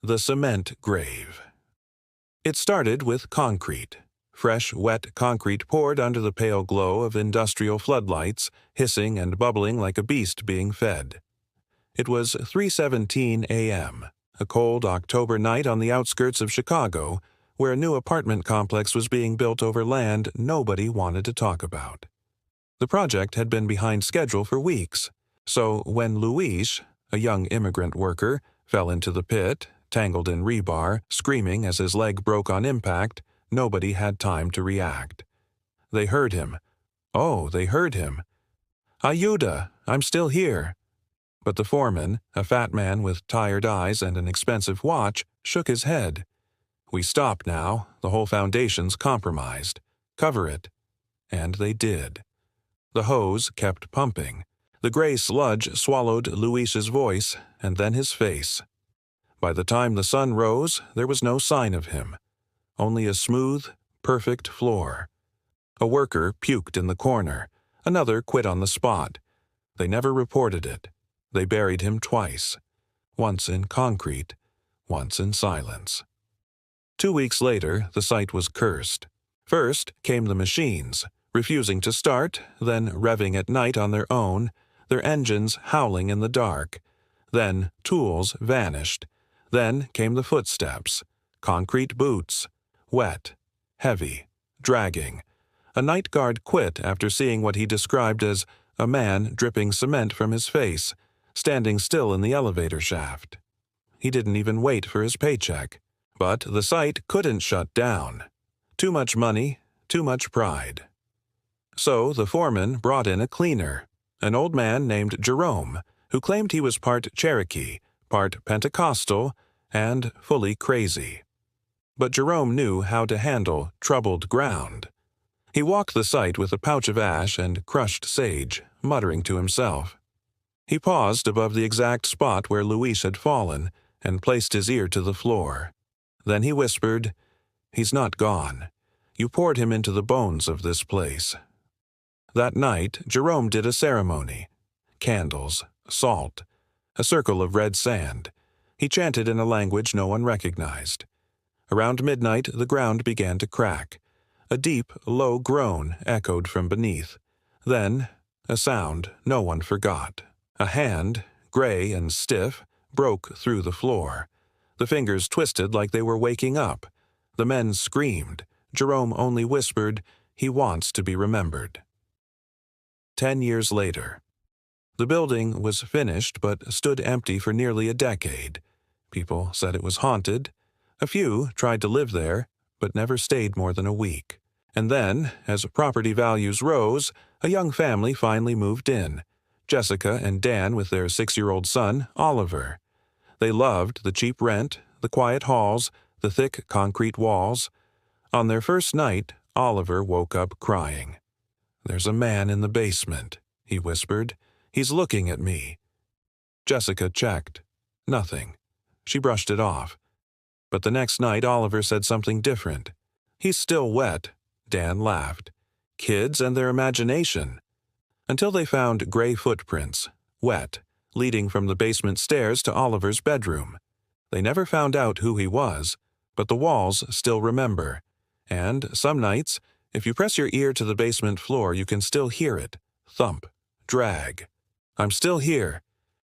The Cement Grave. It started with concrete. Fresh, wet concrete poured under the pale glow of industrial floodlights, hissing and bubbling like a beast being fed. It was 3:17 a.m., a cold October night on the outskirts of Chicago, where a new apartment complex was being built over land nobody wanted to talk about. The project had been behind schedule for weeks, so when Luis, a young immigrant worker, fell into the pit, tangled in rebar, screaming as his leg broke on impact, nobody had time to react. They heard him. Oh, they heard him. "Ayuda, I'm still here." But the foreman, a fat man with tired eyes and an expensive watch, shook his head. "We stop now. The whole foundation's compromised. Cover it." And they did. The hose kept pumping. The gray sludge swallowed Luis's voice and then his face. By the time the sun rose, there was no sign of him. Only a smooth, perfect floor. A worker puked in the corner. Another quit on the spot. They never reported it. They buried him twice. Once in concrete, once in silence. 2 weeks later, the site was cursed. First came the machines, refusing to start, then revving at night on their own, their engines howling in the dark. Then tools vanished. Then came the footsteps, concrete boots, wet, heavy, dragging. A night guard quit after seeing what he described as a man dripping cement from his face, standing still in the elevator shaft. He didn't even wait for his paycheck. But the site couldn't shut down. Too much money, too much pride. So the foreman brought in a cleaner, an old man named Jerome, who claimed he was part Cherokee, part Pentecostal, and fully crazy. But Jerome knew how to handle troubled ground. He walked the site with a pouch of ash and crushed sage, muttering to himself. He paused above the exact spot where Luis had fallen and placed his ear to the floor. Then he whispered, "He's not gone. You poured him into the bones of this place." That night, Jerome did a ceremony. Candles, salt, a circle of red sand. He chanted in a language no one recognized. Around midnight, the ground began to crack. A deep, low groan echoed from beneath. Then, a sound no one forgot. A hand, gray and stiff, broke through the floor. The fingers twisted like they were waking up. The men screamed. Jerome only whispered, "He wants to be remembered." 10 years later. The building was finished but stood empty for nearly a decade. People said it was haunted. A few tried to live there, but never stayed more than a week. And then, as property values rose, a young family finally moved in. Jessica and Dan with their 6-year-old son, Oliver. They loved the cheap rent, the quiet halls, the thick concrete walls. On their first night, Oliver woke up crying. "There's a man in the basement," he whispered. "He's looking at me." Jessica checked. Nothing. She brushed it off. But the next night Oliver said something different. "He's still wet." Dan laughed. Kids and their imagination. Until they found gray footprints, wet, leading from the basement stairs to Oliver's bedroom. They never found out who he was, but the walls still remember. And some nights, if you press your ear to the basement floor, you can still hear it. Thump. Drag. "I'm still here,"